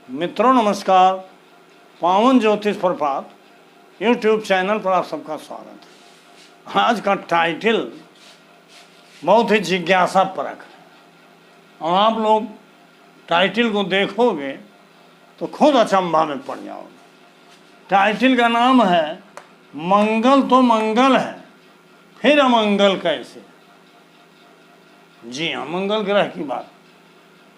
मित्रों नमस्कार। पावन ज्योतिष प्रभात यूट्यूब चैनल पर आप सबका स्वागत है। आज का टाइटल बहुत ही जिज्ञासा परक है और आप लोग टाइटल को देखोगे तो खुद अचंभा में पड़ जाओगे। टाइटल का नाम है मंगल तो मंगल है, फिर अमंगल कैसे। जी हाँ, मंगल ग्रह की बात।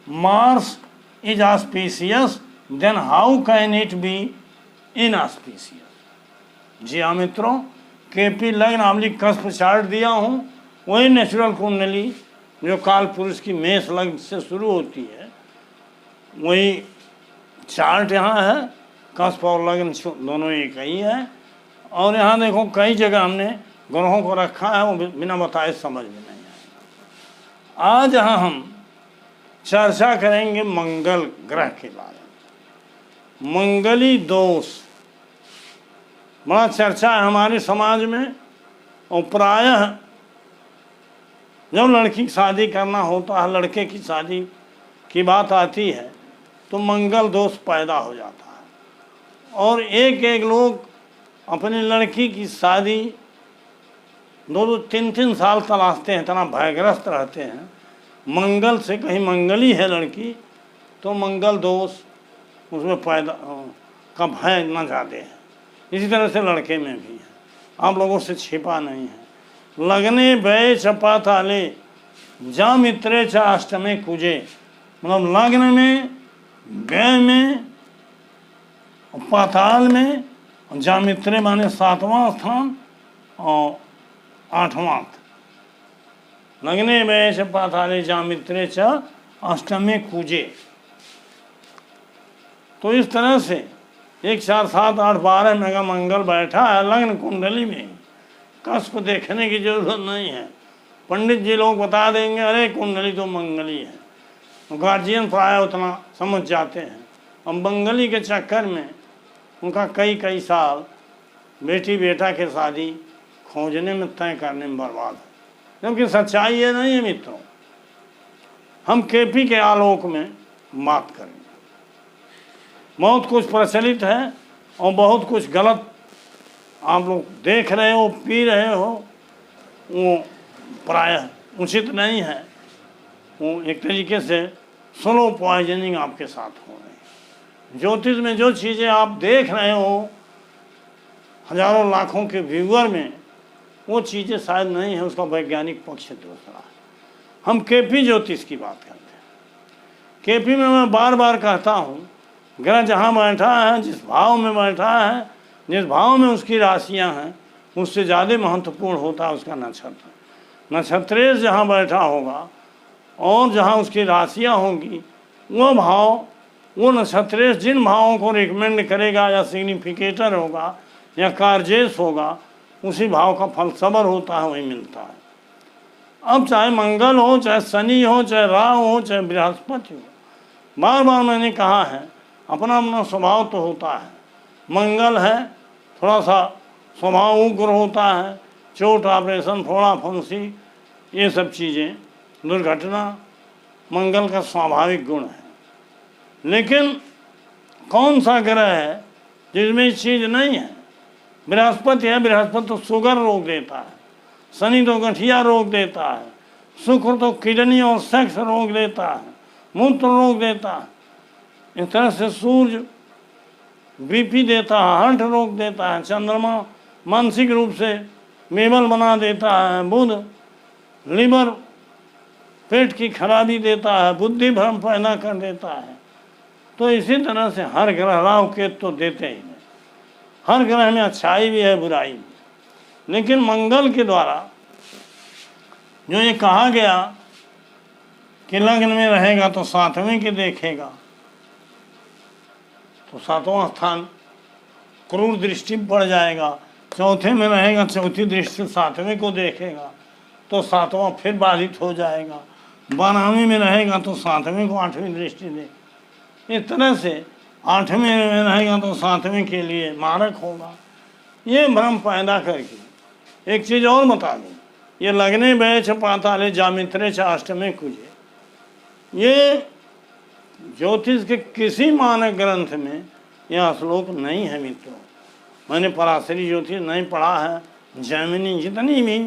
Mars is auspicious, then how can it be inauspicious? जी हाँ मित्रों, केपी लग्न आमली कस्प चार्ट दिया हूँ, वही नेचुरल कुंडली जो काल पुरुष की मेष लग्न से शुरू होती है, वही चार्ट यहाँ है। कस्प और लग्न दोनों एक ही है। और यहाँ देखो कई जगह हमने ग्रहों को रखा है, वो बिना बताए समझ में नहीं आएगा। आज यहाँ हम चर्चा करेंगे मंगल ग्रह के बारे में। मंगली दोष बड़ा चर्चा है हमारे समाज में, और प्रायः जब लड़की की शादी करना होता है, लड़के की शादी की बात आती है तो मंगल दोष पैदा हो जाता है। और एक एक लोग अपनी लड़की की शादी 2-3 साल तलाशते हैं, इतना भयग्रस्त रहते हैं। मंगल से कहीं मंगली है लड़की तो मंगल दोष उसमें पैदा का भय न ज़्यादा है। इसी तरह से लड़के में भी है, आप लोगों से छिपा नहीं है। लगने व्यय चपा थाले जा मित्रे च अष्टमे कुजे, मतलब लग्न में, व्यय में, पाताल में, जा मित्रे माने 7वां स्थान और 8वां। लगने व्यय च पाताले जा मित्रे च अष्टमे कुजे। तो इस तरह से 1, 4, 7, 8, 12 में अगर मंगल बैठा है लग्न कुंडली में, कस्प देखने की जरूरत नहीं है। पंडित जी लोग बता देंगे अरे कुंडली तो मंगली है। गार्जियन प्राय उतना समझ जाते हैं। अब मंगली के चक्कर में उनका कई साल बेटी बेटा के शादी खोजने में, तय करने में बर्बाद है। क्योंकि सच्चाई ये नहीं है मित्रों। हम केपी के आलोक में बात करेंगे। बहुत कुछ प्रचलित है और बहुत कुछ गलत आप लोग देख रहे हो, पी रहे हो, वो प्रायः उचित नहीं है। वो एक तरीके से स्लो पॉइजनिंग आपके साथ हो रही है। ज्योतिष में जो चीज़ें आप देख रहे हो हजारों लाखों के व्यूअर में, वो चीज़ें शायद नहीं है, उसका वैज्ञानिक पक्ष दूसरा है। हम केपी ज्योतिष की बात करते हैं। केपी में मैं बार बार कहता हूँ, ग्रह जहाँ बैठा है, जिस भाव में बैठा है, जिस भाव में उसकी राशियाँ हैं, उससे ज़्यादा महत्वपूर्ण होता है उसका नक्षत्र। नक्षत्रेश जहाँ बैठा होगा और जहाँ उसकी राशियाँ होंगी, वो भाव, वो नक्षत्रेश जिन भावों को रिकमेंड करेगा या सिग्निफिकेटर होगा या कार्जेश होगा, उसी भाव का फल सबर होता है, वही मिलता है। अब चाहे मंगल हो, चाहे शनि हो, चाहे राहु हो, चाहे बृहस्पति हो, बार बार मैंने कहा है अपना अपना स्वभाव तो होता है। मंगल है थोड़ा सा स्वभाव उग्र होता है, चोट, ऑपरेशन, फोड़ा फंसी, ये सब चीज़ें, दुर्घटना मंगल का स्वाभाविक गुण है। लेकिन कौन सा ग्रह है जिसमें इस चीज़ नहीं है? बृहस्पति है। बृहस्पति तो शुगर रोग देता है, शनि तो गठिया रोग देता है, शुक्र तो किडनी और सेक्स रोग देता है, मूत्र रोग देता है। इस तरह से सूर्य बीपी देता है, हार्ट रोग देता है, चंद्रमा मानसिक रूप से बेबल बना देता है, बुध लीवर पेट की खराबी देता है, बुद्धि भ्रम पैदा कर देता है। तो इसी तरह से हर ग्रह, राहु केतु तो देते ही नहीं। हर ग्रह में अच्छाई भी है, बुराई भी। लेकिन मंगल के द्वारा जो ये कहा गया कि लग्न में रहेगा तो 7वें के देखेगा, तो 7वां स्थान क्रूर दृष्टि पड़ जाएगा। चौथे में रहेगा, चौथी दृष्टि 7वें को देखेगा तो 7वां फिर बाधित हो जाएगा। 12वें में रहेगा तो 7वें को 8वीं दृष्टि दे। इस तरह से 8वें में रहेगा तो 7वें के लिए मारक होगा। ये भ्रम पैदा करके एक चीज़ और बता दूँ, ये लगने व्यय च पाताले जा मित्रे च अष्टमे कुजे, ये ज्योतिष के किसी मानक ग्रंथ में यह श्लोक नहीं है मित्रों। मैंने पराशरी ज्योतिष नहीं पढ़ा है, जैमिनी जितनी भी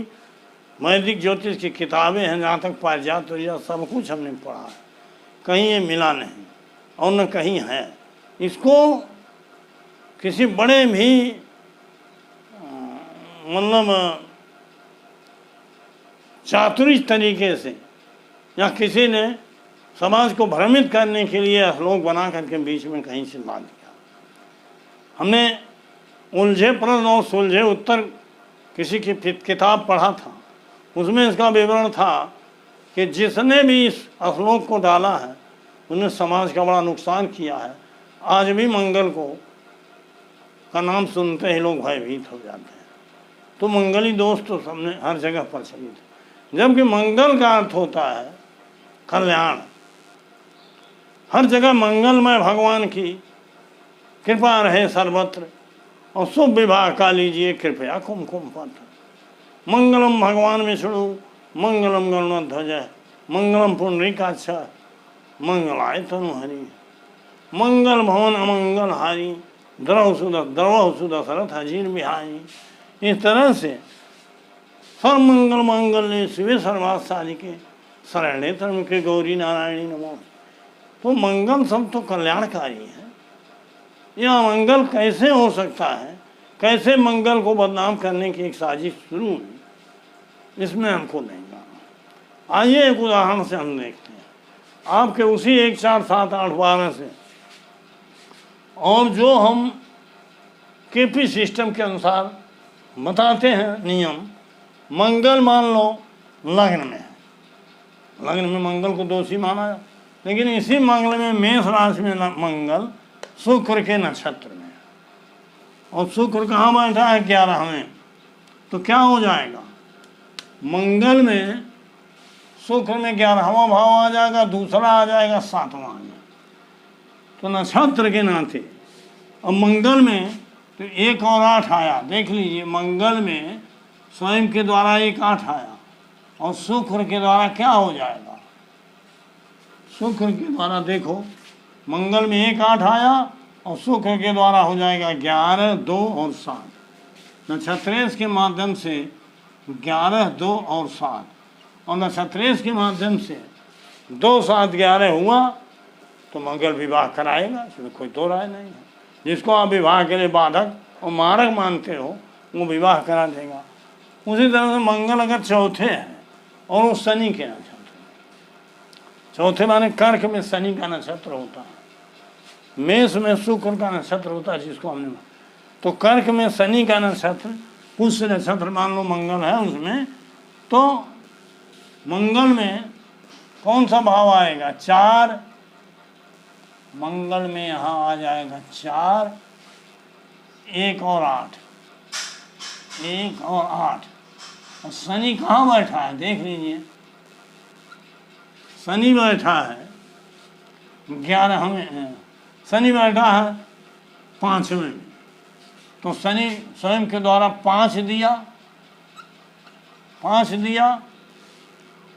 वैदिक ज्योतिष की किताबें हैं, जहाँ तक पारिजात यह सब कुछ हमने पढ़ा है, कहीं ये मिला नहीं और न कहीं है। इसको किसी बड़े भी मतलब चातुरिक तरीके से या किसी ने समाज को भ्रमित करने के लिए श्लोक बना करके बीच में कहीं से ला दिया। हमने उलझे प्रश्न और सुलझे उत्तर किसी की किताब पढ़ा था, उसमें इसका विवरण था कि जिसने भी इस श्लोक को डाला है उन्हें समाज का बड़ा नुकसान किया है। आज भी मंगल को का नाम सुनते ही लोग भयभीत हो जाते हैं। तो मंगली दोष तो सबने हर जगह प्रचलित है, जबकि मंगल का अर्थ होता है कल्याण। हर जगह मंगलमय भगवान की कृपा रहे सर्वत्र, और शुभ विवाह का लीजिए कृपया कुमकुम पत्र। मंगलम भगवान विष्णु मंगलम गरुड़ध्वज मंगलम पुंडरीकाक्ष मंगलाय तनुहरि मंगल भवन अमंगल हारी द्रव सुदशरथ अजीर बिहारी। इस तरह से सर्वमंगल मंगल्ये शिवे सर्वार्थ साधिके शरण्ये त्र्यंबके गौरी नारायणी नमो। तो मंगल सब तो कल्याणकारी है। यह मंगल कैसे हो सकता है, कैसे मंगल को बदनाम करने की एक साजिश शुरू हुई, इसमें हमको नहीं जाना। आइए एक उदाहरण से हम देखते हैं आपके उसी 1 4 7 8 12 से, और जो हम केपी सिस्टम के अनुसार बताते हैं नियम। मंगल मान लो लग्न में है, लग्न में मंगल को दोषी माना जाए, लेकिन इसी मंगल में मेष राशि में मंगल शुक्र के नक्षत्र में, और शुक्र कहाँ बैठा है 11वें। तो क्या हो जाएगा, मंगल में शुक्र में 11वां भाव आ जाएगा, दूसरा आ जाएगा 7वां आ जाएगा। तो नक्षत्र के नाते अब मंगल में तो 1 और 8 आया। देख लीजिए मंगल में स्वयं के द्वारा 1 8 आया, और शुक्र के द्वारा क्या हो जाएगा, शुक्र के द्वारा देखो मंगल में 1 8 आया और शुक्र के द्वारा हो जाएगा 11 2 और 7। नक्षत्रेश के माध्यम से 11 2 और 7, और नक्षत्रेश के माध्यम से 2 7 11 हुआ तो मंगल विवाह कराएगा, इसमें कोई दो राय नहीं है। जिसको आप विवाह के लिए बाधक और मारक मानते हो वो विवाह करा देगा। उसी तरह से मंगल अगर चौथे है और वो शनि के नक्षत्र, चौथे माने कर्क में शनि का नक्षत्र होता है, मेष में शुक्र का नक्षत्र होता है जिसको हमने, तो कर्क में शनि का नक्षत्र, पुष्य नक्षत्र मान लो मंगल है उसमें, तो मंगल में कौन सा भाव आएगा 4, मंगल में यहाँ आ जाएगा 4 1 और 8, 1 और 8। और शनि कहाँ बैठा है देख लीजिए, शनि बैठा है 11वें, शनि बैठा है 5वें में। तो शनि स्वयं के द्वारा 5 दिया,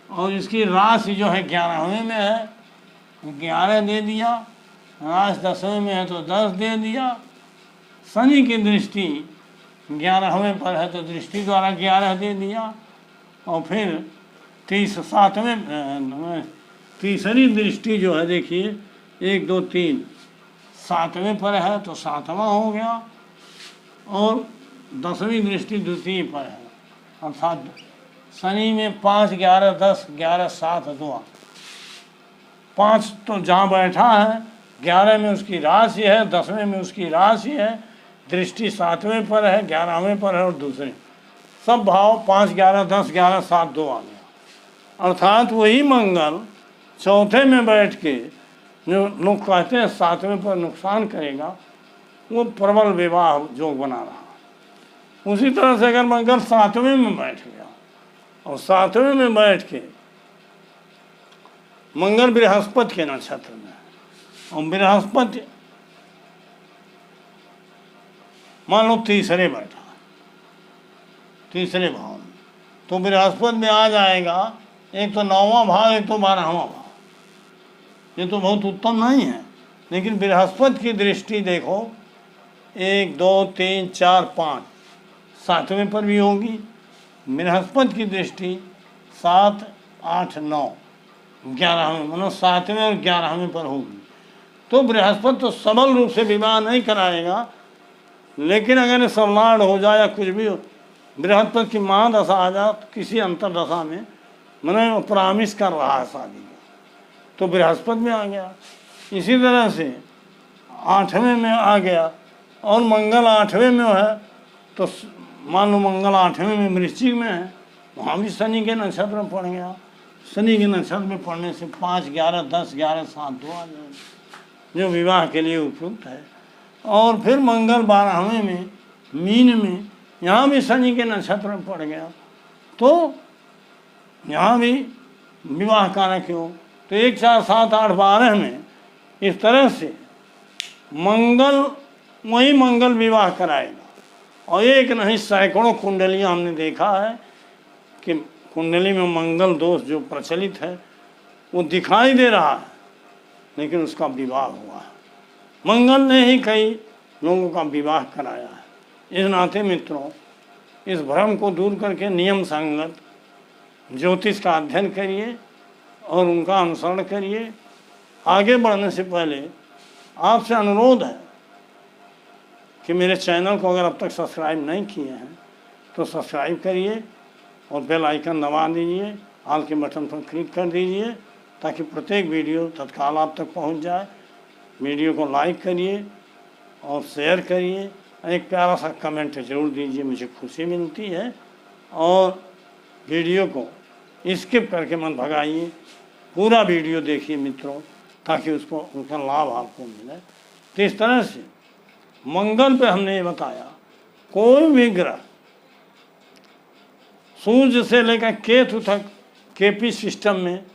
और इसकी राशि जो है 11वें में है 11 दे दिया, राशि 10वें में है तो 10 दे दिया। शनि की दृष्टि 11वें पर है तो दृष्टि द्वारा 11 दे दिया, और फिर 7वें तीसरी दृष्टि जो है देखिए 1 2 3 7वें पर है तो 7वां हो गया, और 10वीं दृष्टि द्वितीय पर है, अर्थात शनि में 5 11 10 11 7 2 5 तो जहाँ बैठा है 11 में उसकी राशि है, 10वें में उसकी राशि है, दृष्टि 7वें पर है, 11वें पर है, और दूसरे सब भाव 5 11 10 11 7 2 आ गया। अर्थात वही मंगल चौथे में बैठ के जो लोग कहते हैं 7वें पर नुकसान करेगा, वो प्रबल विवाह जोग बना रहा। उसी तरह से अगर मंगल 7वें में बैठ गया, और 7वें में बैठ के मंगल बृहस्पति के नक्षत्र में, और बृहस्पति मान लो तीसरे बैठा, तीसरे भाव में, तो बृहस्पति में आ जाएगा एक तो 9वां भाव, एक तो 12वां भाव। ये तो बहुत उत्तम नहीं है। लेकिन बृहस्पति की दृष्टि देखो 1 2 3 4 5 7वें पर भी होगी। बृहस्पति की दृष्टि 7 8 9 11वें, मतलब 7वें और 11वें पर होगी। तो बृहस्पति तो सबल रूप से विवाह नहीं कराएगा, लेकिन अगर सबलाड हो जाए या कुछ भी हो, बृहस्पति की महादशा आ जाए तो किसी अंतरदशा में मैंने प्रॉमिस कर रहा है शादी का, तो बृहस्पति में आ गया। इसी तरह से 8वें में आ गया और मंगल 8वें में है, तो मान लो मंगल 8वें में वृश्चिक में है, वहाँ भी शनि के नक्षत्र में पड़ गया। शनि के नक्षत्र में पड़ने से 5 11 10 11 7 2 आ जाए, जो विवाह के लिए उपयुक्त है। और फिर मंगल 12वें में मीन में, यहाँ भी शनि के नक्षत्र में पड़ गया, तो यहाँ भी विवाह कारक हो। तो 1 4 7 8 12 में इस तरह से मंगल, वही मंगल विवाह कराएगा। और एक नहीं सैकड़ों कुंडलियाँ हमने देखा है कि कुंडली में मंगल दोष जो प्रचलित है वो दिखाई दे रहा है, लेकिन उसका विवाह हुआ है। मंगल ने ही कई लोगों का विवाह कराया है। इस नाते मित्रों, इस भ्रम को दूर करके नियम संगत ज्योतिष का अध्ययन करिए और उनका अनुसरण करिए। आगे बढ़ने से पहले आपसे अनुरोध है कि मेरे चैनल को अगर अब तक सब्सक्राइब नहीं किए हैं तो सब्सक्राइब करिए और बेल आइकन दबा दीजिए, ऑल के बटन पर क्लिक कर दीजिए, ताकि प्रत्येक वीडियो तत्काल आप तक पहुंच जाए। वीडियो को लाइक करिए और शेयर करिए, एक प्यारा सा कमेंट जरूर दीजिए, मुझे खुशी मिलती है। और वीडियो को स्किप करके मत भगाइए, पूरा वीडियो देखिए मित्रों, ताकि उसको उनका लाभ आपको मिले। तो इस तरह से मंगल पे हमने ये बताया, कोई भी ग्रह सूर्य से लेकर केतु तक केपी सिस्टम में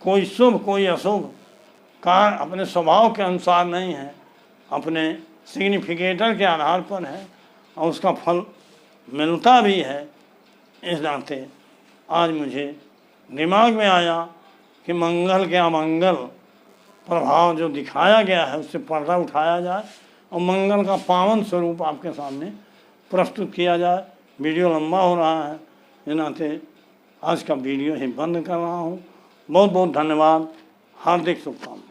कोई शुभ कोई अशुभ कार्य अपने स्वभाव के अनुसार नहीं है, अपने सिग्निफिकेटर के आधार पर है और उसका फल मिलता भी है। इस नाते आज मुझे दिमाग में आया कि मंगल के अमंगल प्रभाव जो दिखाया गया है उससे पर्दा उठाया जाए और मंगल का पावन स्वरूप आपके सामने प्रस्तुत किया जाए। वीडियो लंबा हो रहा है, इस नाते आज का वीडियो ही बंद कर रहा हूँ। बहुत बहुत धन्यवाद, हार्दिक शुभकामनाएं।